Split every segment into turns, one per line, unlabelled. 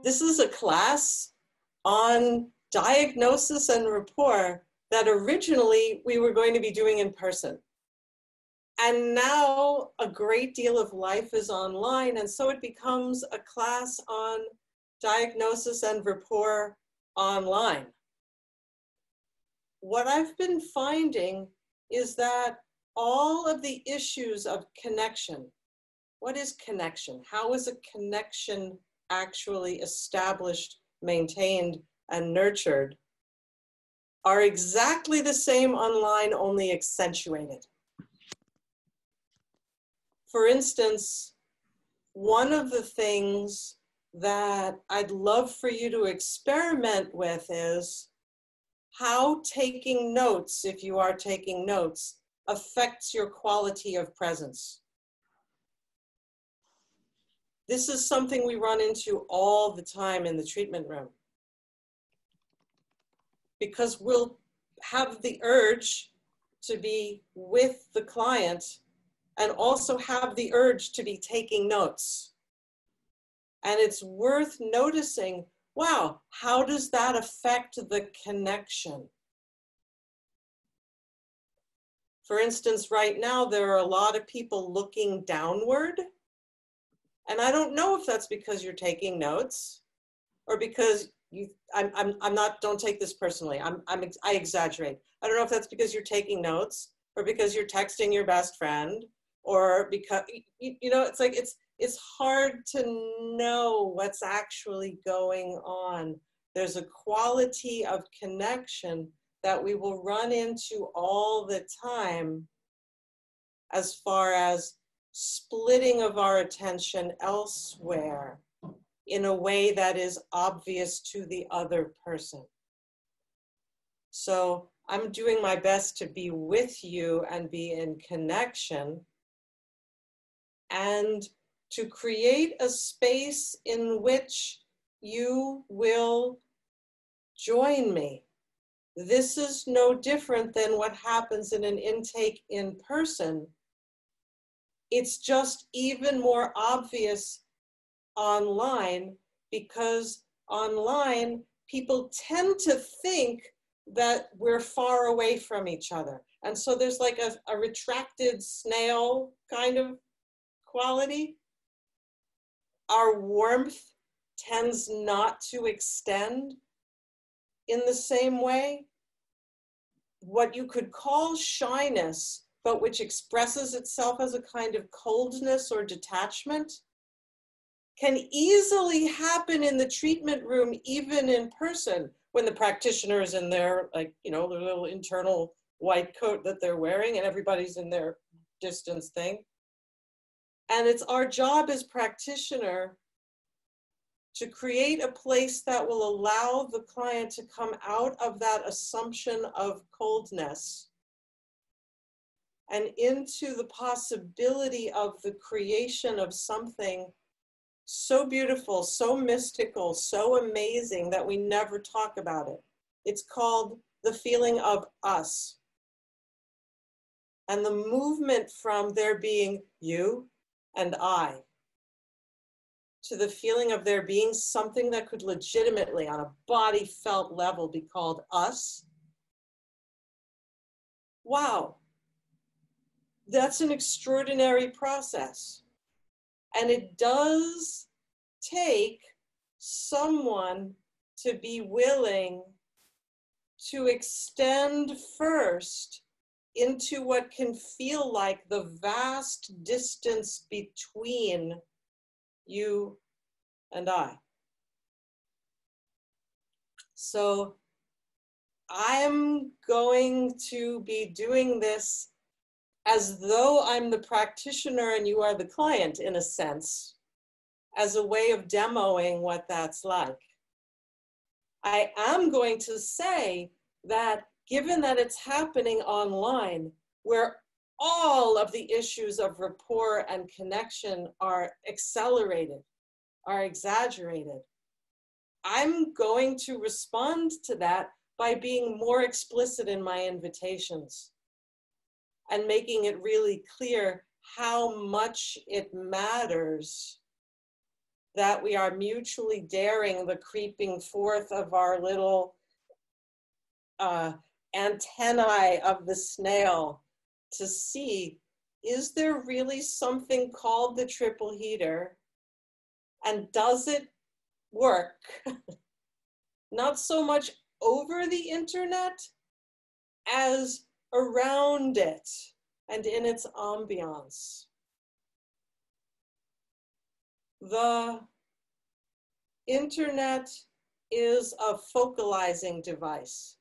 This is a class on diagnosis and rapport that originally we were going to be doing in person. And now a great deal of life is online, and so it becomes a class on diagnosis and rapport online. What I've been finding is that all of the issues of connection, what is connection? How is a connection actually established, maintained, and nurtured, are exactly the same online, only accentuated. For instance, one of the things that I'd love for you to experiment with is how taking notes, if you are taking notes, affects your quality of presence. This is something we run into all the time in the treatment room, because we'll have the urge to be with the client and also have the urge to be taking notes. And it's worth noticing, wow, how does that affect the connection? For instance, right now, there are a lot of people looking downward. And I don't know if that's because you're taking notes or because I'm not, don't take this personally. I exaggerate. I don't know if that's because you're taking notes or because you're texting your best friend, or because, you know, it's like, it's hard to know what's actually going on. There's a quality of connection that we will run into all the time as far as splitting of our attention elsewhere in a way that is obvious to the other person. So I'm doing my best to be with you and be in connection, and to create a space in which you will join me. This is no different than what happens in an intake in person. It's just even more obvious online, because online people tend to think that we're far away from each other. And so there's like a retracted snail kind of quality. Our warmth tends not to extend in the same way. What you could call shyness, but which expresses itself as a kind of coldness or detachment, can easily happen in the treatment room, even in person, when the practitioner is in their, like, you know, their little internal white coat that they're wearing and everybody's in their distance thing. And it's our job as practitioner to create a place that will allow the client to come out of that assumption of coldness and into the possibility of the creation of something so beautiful, so mystical, so amazing that we never talk about it. It's called the feeling of us. And the movement from there being you and I to the feeling of there being something that could legitimately on a body felt level be called us. Wow, that's an extraordinary process. And it does take someone to be willing to extend first into what can feel like the vast distance between you and I. So I'm going to be doing this as though I'm the practitioner and you are the client, in a sense, as a way of demoing what that's like. I am going to say that given that it's happening online, where all of the issues of rapport and connection are accelerated, are exaggerated, I'm going to respond to that by being more explicit in my invitations and making it really clear how much it matters that we are mutually daring the creeping forth of our little antennae of the snail to see, is there really something called the triple heater? And does it work? Not so much over the internet as around it and in its ambiance. The internet is a focalizing device,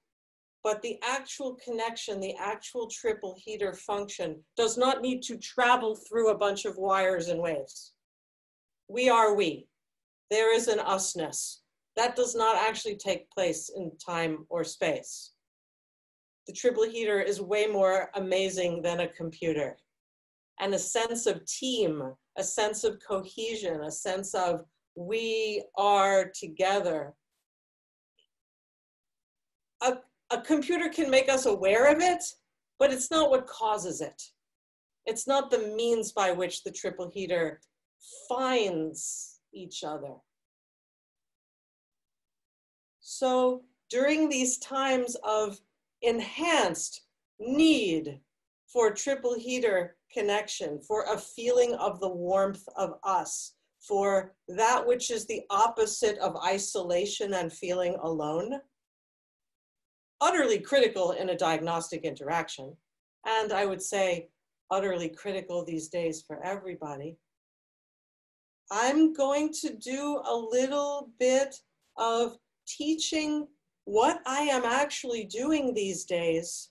but the actual connection, the actual triple heater function does not need to travel through a bunch of wires and waves. We are we. There is an usness. That does not actually take place in time or space. The triple heater is way more amazing than a computer. And a sense of team, a sense of cohesion, a sense of we are together. A computer can make us aware of it, but it's not what causes it. It's not the means by which the triple heater finds each other. So during these times of enhanced need for triple heater connection, for a feeling of the warmth of us, for that which is the opposite of isolation and feeling alone, utterly critical in a diagnostic interaction, and I would say utterly critical these days for everybody, I'm going to do a little bit of teaching what I am actually doing these days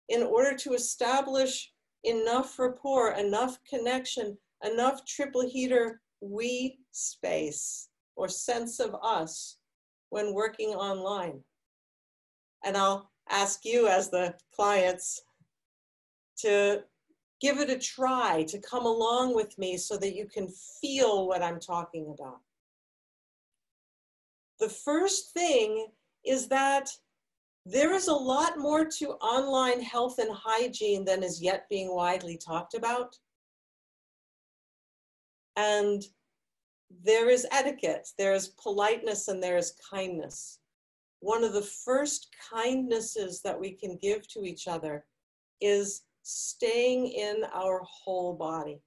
in order to establish enough rapport, enough connection, enough triple heater we space or sense of us when working online. And I'll ask you as the clients to give it a try, to come along with me so that you can feel what I'm talking about. The first thing is that there is a lot more to online health and hygiene than is yet being widely talked about. And there is etiquette, there is politeness, and there is kindness. One of the first kindnesses that we can give to each other is staying in our whole body.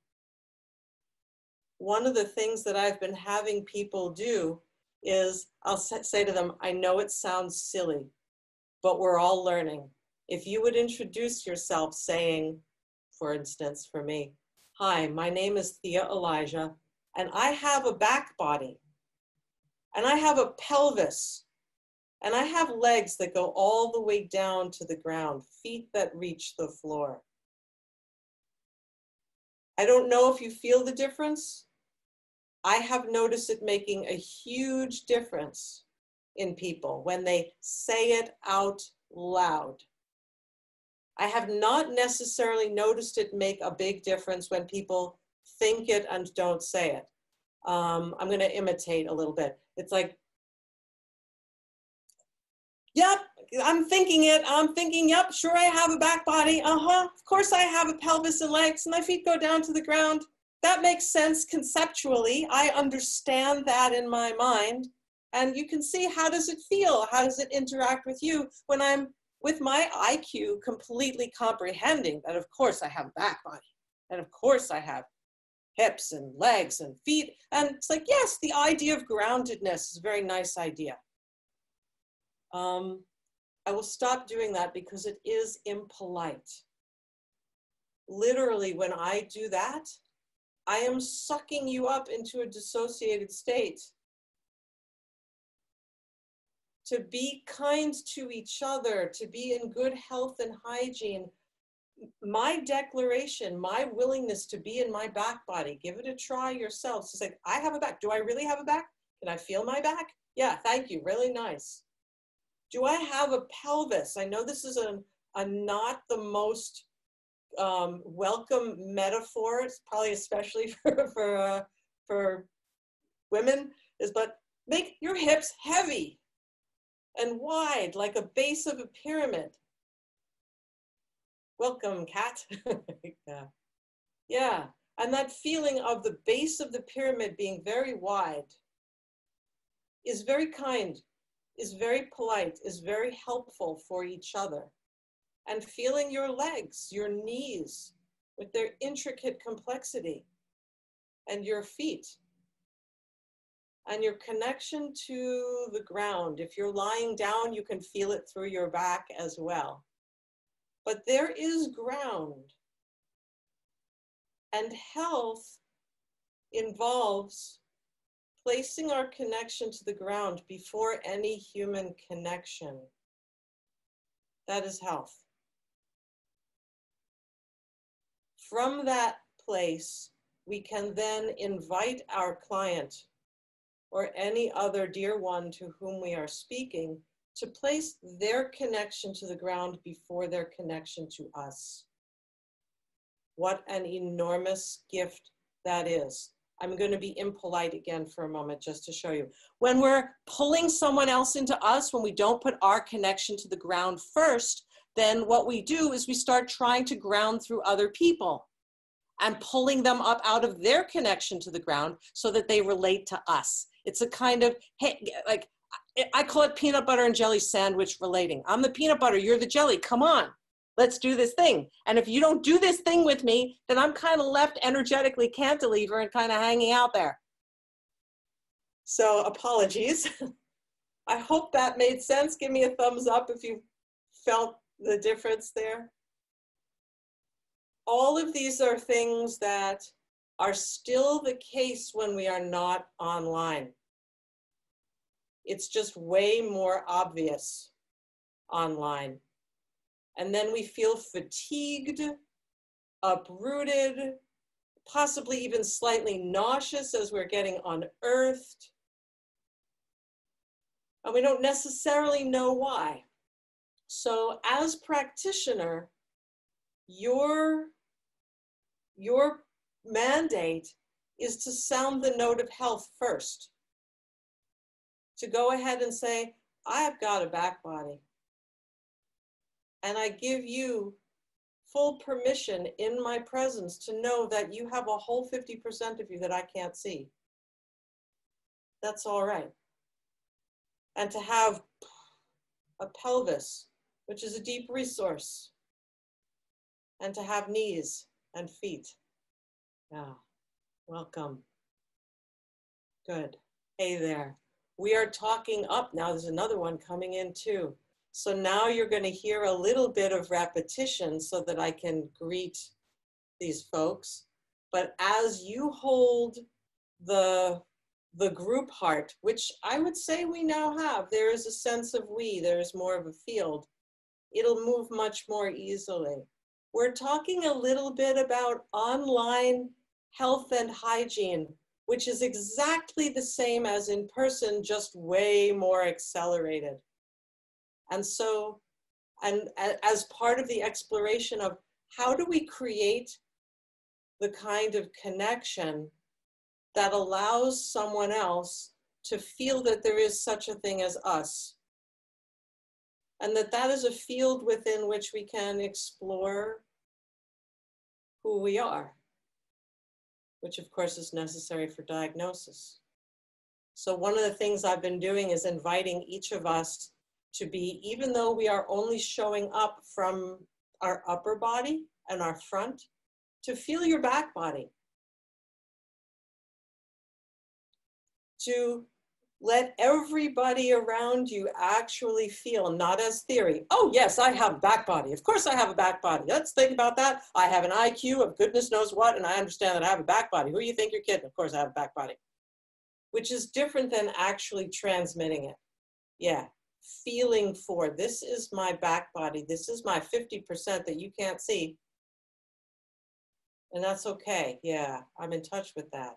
One of the things that I've been having people do is I'll say to them, I know it sounds silly, but we're all learning. If you would introduce yourself saying, for instance, for me, hi, my name is Thea Elijah, and I have a back body, and I have a pelvis, and I have legs that go all the way down to the ground, feet that reach the floor. I don't know if you feel the difference. I have noticed it making a huge difference in people when they say it out loud. I have not necessarily noticed it make a big difference when people think it and don't say it. I'm going to imitate a little bit. It's like, yep, I'm thinking it. I'm thinking, yep, sure, I have a back body. Of course I have a pelvis and legs, and my feet go down to the ground. That makes sense conceptually. I understand that in my mind. And you can see, how does it feel? How does it interact with you when I'm with my IQ completely comprehending that, of course, I have a back body. And of course, I have hips and legs and feet. And it's like, yes, the idea of groundedness is a very nice idea. I will stop doing that because it is impolite. Literally, when I do that, I am sucking you up into a dissociated state. To be kind to each other, to be in good health and hygiene. My declaration, my willingness to be in my back body, give it a try yourselves. It's like, I have a back. Do I really have a back? Can I feel my back? Yeah, thank you, really nice. Do I have a pelvis? I know this is a not the most welcome metaphor, it's probably especially for women, but make your hips heavy and wide, like a base of a pyramid. Welcome, Kat. Yeah. And that feeling of the base of the pyramid being very wide is very kind, is very polite, is very helpful for each other. And feeling your legs, your knees with their intricate complexity, and your feet, and your connection to the ground. If you're lying down, you can feel it through your back as well. But there is ground. And health involves placing our connection to the ground before any human connection. That is health. From that place, we can then invite our client or any other dear one to whom we are speaking to place their connection to the ground before their connection to us. What an enormous gift that is. I'm going to be impolite again for a moment just to show you. When we're pulling someone else into us, when we don't put our connection to the ground first, then what we do is we start trying to ground through other people and pulling them up out of their connection to the ground so that they relate to us. It's a kind of, hey, like, I call it peanut butter and jelly sandwich relating. I'm the peanut butter, you're the jelly, come on. Let's do this thing. And if you don't do this thing with me, then I'm kind of left energetically cantilever and kind of hanging out there. So apologies. I hope that made sense. Give me a thumbs up if you felt the difference there. All of these are things that are still the case when we are not online. It's just way more obvious online. And then we feel fatigued, uprooted, possibly even slightly nauseous as we're getting unearthed. And we don't necessarily know why. So as practitioner, your mandate is to sound the note of health first. To go ahead and say, I have got a back body. And I give you full permission in my presence to know that you have a whole 50% of you that I can't see. That's all right. And to have a pelvis, which is a deep resource. And to have knees and feet. Yeah, welcome. Good. Hey there. We are talking up now. There's another one coming in too. So now you're going to hear a little bit of repetition so that I can greet these folks. But as you hold the group heart, which I would say we now have, there is a sense of we, there's more of a field. It'll move much more easily. We're talking a little bit about online health and hygiene, which is exactly the same as in person, just way more accelerated. And so, and as part of the exploration of how do we create the kind of connection that allows someone else to feel that there is such a thing as us, and that is a field within which we can explore who we are, which of course is necessary for diagnosis. So one of the things I've been doing is inviting each of us to be, even though we are only showing up from our upper body and our front, to feel your back body. To let everybody around you actually feel, not as theory. Oh yes, I have a back body. Of course I have a back body. Let's think about that. I have an IQ of goodness knows what, and I understand that I have a back body. Who do you think you're kidding? Of course I have a back body. Which is different than actually transmitting it. Yeah, feeling for, this is my back body. This is my 50% that you can't see. And that's okay. Yeah, I'm in touch with that.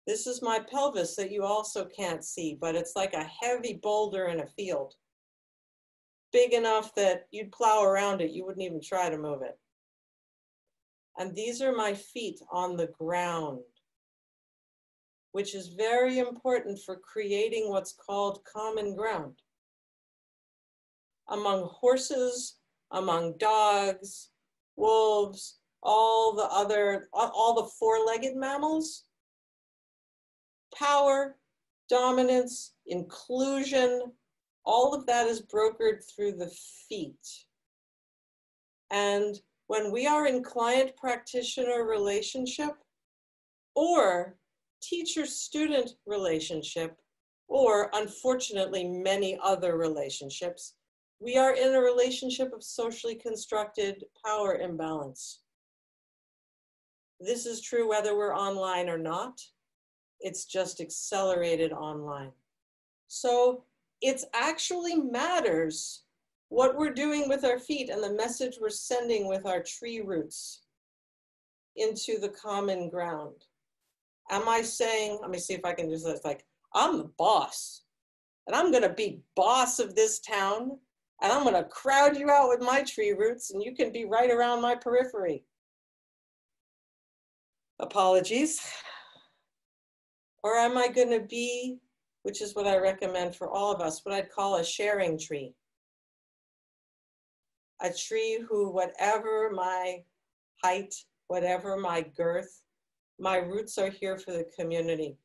This is my pelvis that you also can't see, but it's like a heavy boulder in a field. Big enough that you'd plow around it, you wouldn't even try to move it. And these are my feet on the ground, which is very important for creating what's called common ground. Among horses, among dogs, wolves, all the four-legged mammals, power, dominance, inclusion, all of that is brokered through the feet. And when we are in client-practitioner relationship or teacher-student relationship, or unfortunately many other relationships, we are in a relationship of socially constructed power imbalance. This is true whether we're online or not. It's just accelerated online. So it actually matters what we're doing with our feet and the message we're sending with our tree roots into the common ground. Am I saying, let me see if I can do this, like, I'm the boss and I'm gonna be boss of this town and I'm gonna crowd you out with my tree roots and you can be right around my periphery. Apologies. Or am I gonna be, which is what I recommend for all of us, what I'd call a sharing tree. A tree who, whatever my height, whatever my girth, my roots are here for the community,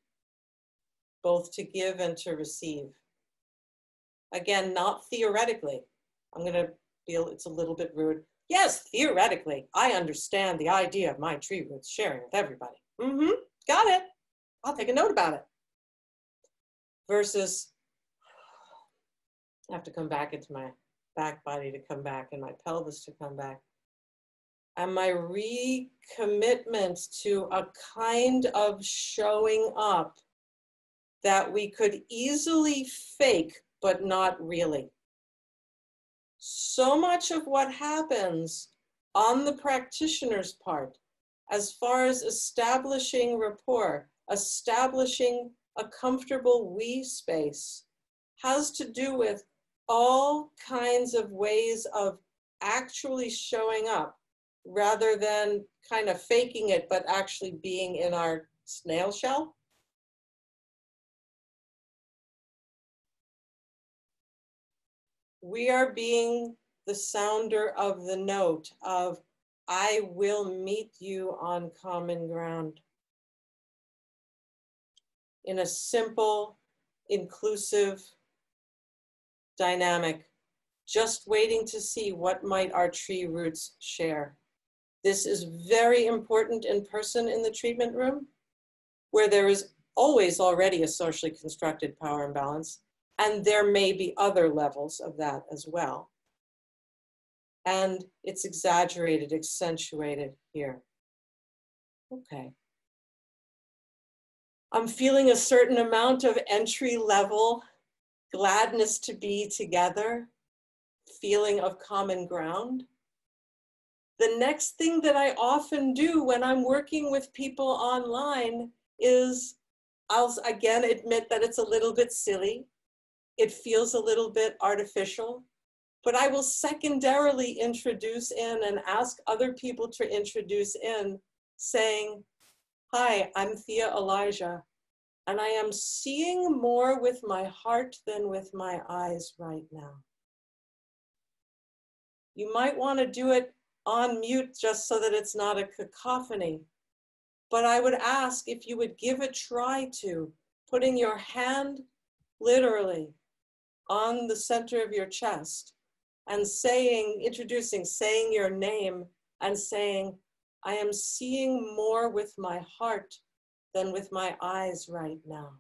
both to give and to receive. Again, not theoretically. I'm gonna feel it's a little bit rude. Yes, theoretically, I understand the idea of my tree roots sharing with everybody. Got it. I'll take a note about it. Versus, I have to come back into my back body to come back and my pelvis to come back. And my recommitment to a kind of showing up that we could easily fake, but not really. So much of what happens on the practitioner's part, as far as establishing rapport, establishing a comfortable we space, has to do with all kinds of ways of actually showing up rather than kind of faking it, but actually being in our snail shell. We are being the sounder of the note of, I will meet you on common ground. In a simple, inclusive dynamic, just waiting to see what might our tree roots share. This is very important in person in the treatment room, where there is always already a socially constructed power imbalance, and there may be other levels of that as well. And it's exaggerated, accentuated here. Okay. I'm feeling a certain amount of entry level gladness to be together, feeling of common ground. The next thing that I often do when I'm working with people online is, I'll again admit that it's a little bit silly. It feels a little bit artificial, but I will secondarily introduce in and ask other people to introduce in, saying, hi, I'm Thea Elijah, and I am seeing more with my heart than with my eyes right now. You might want to do it on mute just so that it's not a cacophony, but I would ask if you would give a try to putting your hand literally on the center of your chest and saying, saying your name and saying, I am seeing more with my heart than with my eyes right now.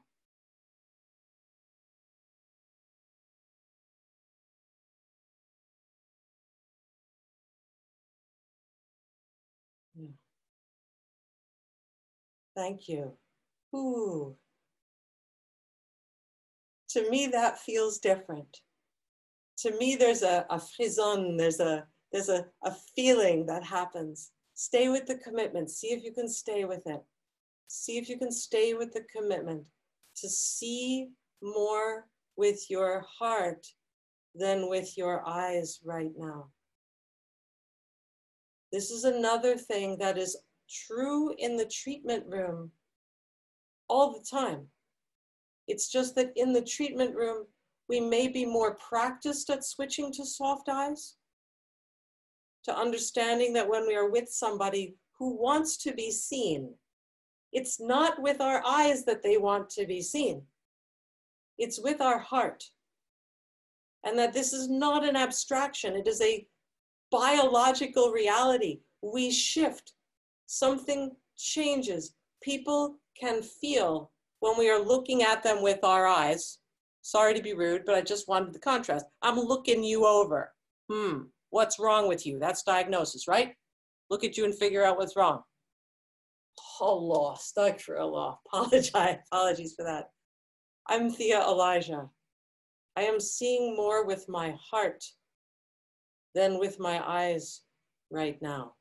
Yeah. Thank you. Ooh. To me, that feels different. To me, there's a frisson, there's a feeling that happens. Stay with the commitment. See if you can stay with it. See if you can stay with the commitment to see more with your heart than with your eyes right now. This is another thing that is true in the treatment room all the time. It's just that in the treatment room, we may be more practiced at switching to soft eyes, to understanding that when we are with somebody who wants to be seen, it's not with our eyes that they want to be seen. It's with our heart. And that this is not an abstraction. It is a biological reality. We shift. Something changes. People can feel when we are looking at them with our eyes. Sorry to be rude, but I just wanted the contrast. I'm looking you over. What's wrong with you? That's diagnosis, right? Look at you and figure out what's wrong. Allah, astaghfirullah. Apologies for that. I'm Thea Elijah. I am seeing more with my heart than with my eyes right now.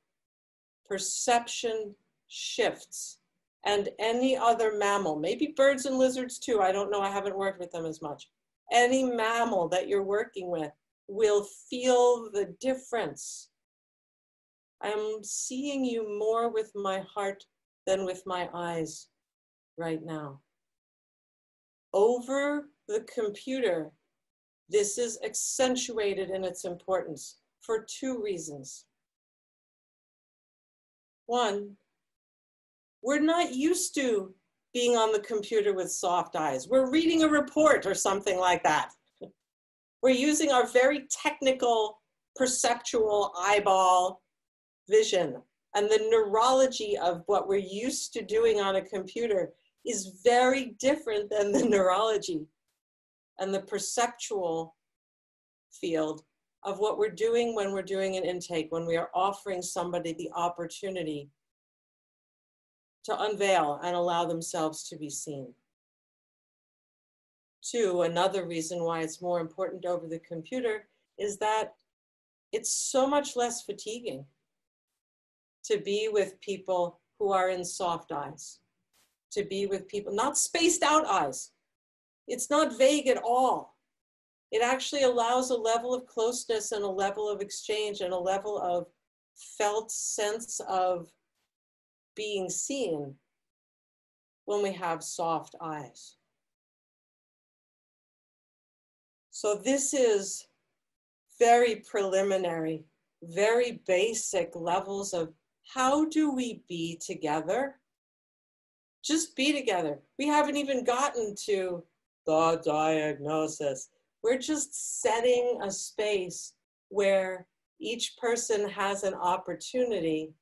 Perception shifts. And any other mammal, maybe birds and lizards too, I don't know, I haven't worked with them as much. Any mammal that you're working with will feel the difference. I'm seeing you more with my heart than with my eyes right now. Over the computer, this is accentuated in its importance for two reasons. One, we're not used to being on the computer with soft eyes. We're reading a report or something like that. We're using our very technical, perceptual eyeball vision. And the neurology of what we're used to doing on a computer is very different than the neurology and the perceptual field of what we're doing when we're doing an intake, when we are offering somebody the opportunity to unveil and allow themselves to be seen. Two, another reason why it's more important over the computer is that it's so much less fatiguing to be with people who are in soft eyes, to be with people, not spaced out eyes. It's not vague at all. It actually allows a level of closeness and a level of exchange and a level of felt sense of being seen when we have soft eyes. So this is very preliminary, very basic levels of how do we be together? Just be together. We haven't even gotten to the diagnosis. We're just setting a space where each person has an opportunity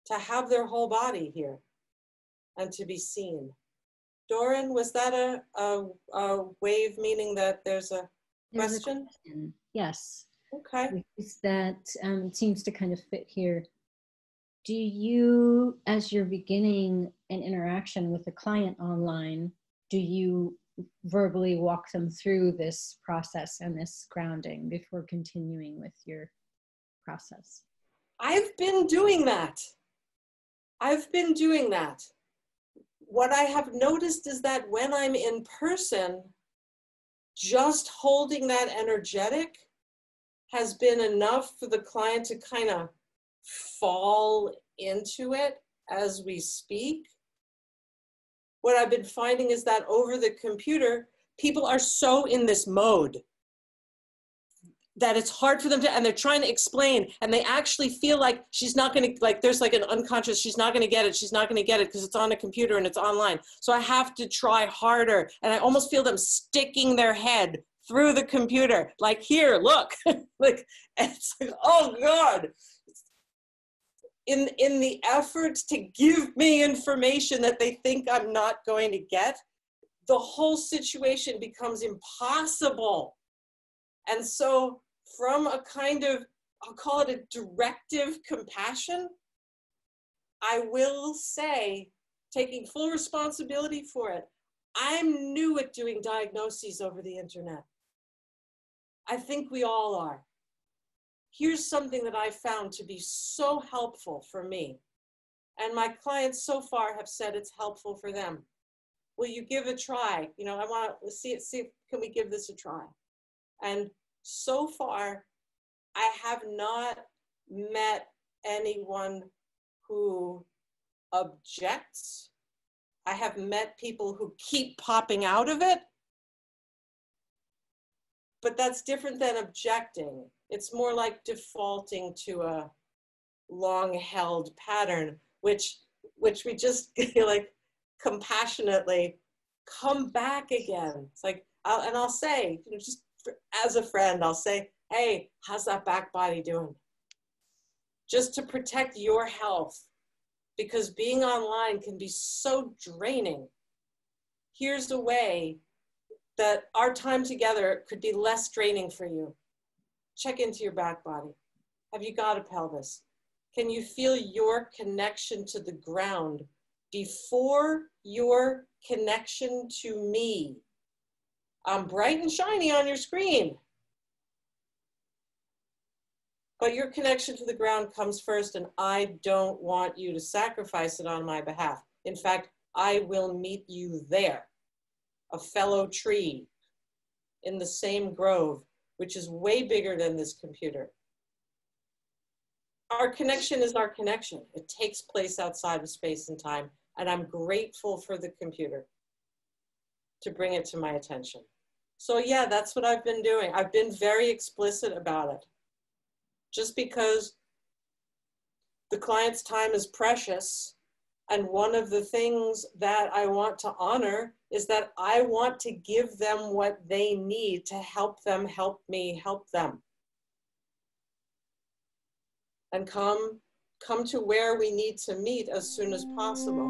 to have their whole body here and to be seen. Doran, was that a wave meaning that there's a question?
Yes.
Okay.
That seems to kind of fit here. Do you, as you're beginning an interaction with a client online, do you verbally walk them through this process and this grounding before continuing with your process?
I've been doing that. What I have noticed is that when I'm in person, just holding that energetic has been enough for the client to kind of fall into it as we speak. What I've been finding is that over the computer, people are so in this mode that it's hard for them to, and they're trying to explain, and they actually feel like she's not gonna, like there's like an unconscious, she's not gonna get it because it's on a computer and it's online. So I have to try harder, and I almost feel them sticking their head through the computer, like here, look, like, it's like, oh God. In the effort to give me information that they think I'm not going to get, the whole situation becomes impossible. And so from a kind of, I'll call it a directive compassion, I will say, taking full responsibility for it, I'm new at doing diagnoses over the internet. I think we all are. Here's something that I found to be so helpful for me. And my clients so far have said it's helpful for them. Will you give a try? You know, I want to see, can we give this a try? And so far, I have not met anyone who objects. I have met people who keep popping out of it, but that's different than objecting. It's more like defaulting to a long-held pattern, which we just like compassionately come back again. It's like, I'll say, you know, just as a friend, I'll say, hey, how's that back body doing? Just to protect your health, because being online can be so draining. Here's a way that our time together could be less draining for you. Check into your back body. Have you got a pelvis? Can you feel your connection to the ground before your connection to me? I'm bright and shiny on your screen. But your connection to the ground comes first, and I don't want you to sacrifice it on my behalf. In fact, I will meet you there, a fellow tree in the same grove, which is way bigger than this computer. Our connection is our connection. It takes place outside of space and time, and I'm grateful for the computer to bring it to my attention. So yeah, that's what I've been doing. I've been very explicit about it. Just because the client's time is precious, and one of the things that I want to honor is that I want to give them what they need to help them help me help them. And come to where we need to meet as soon as possible.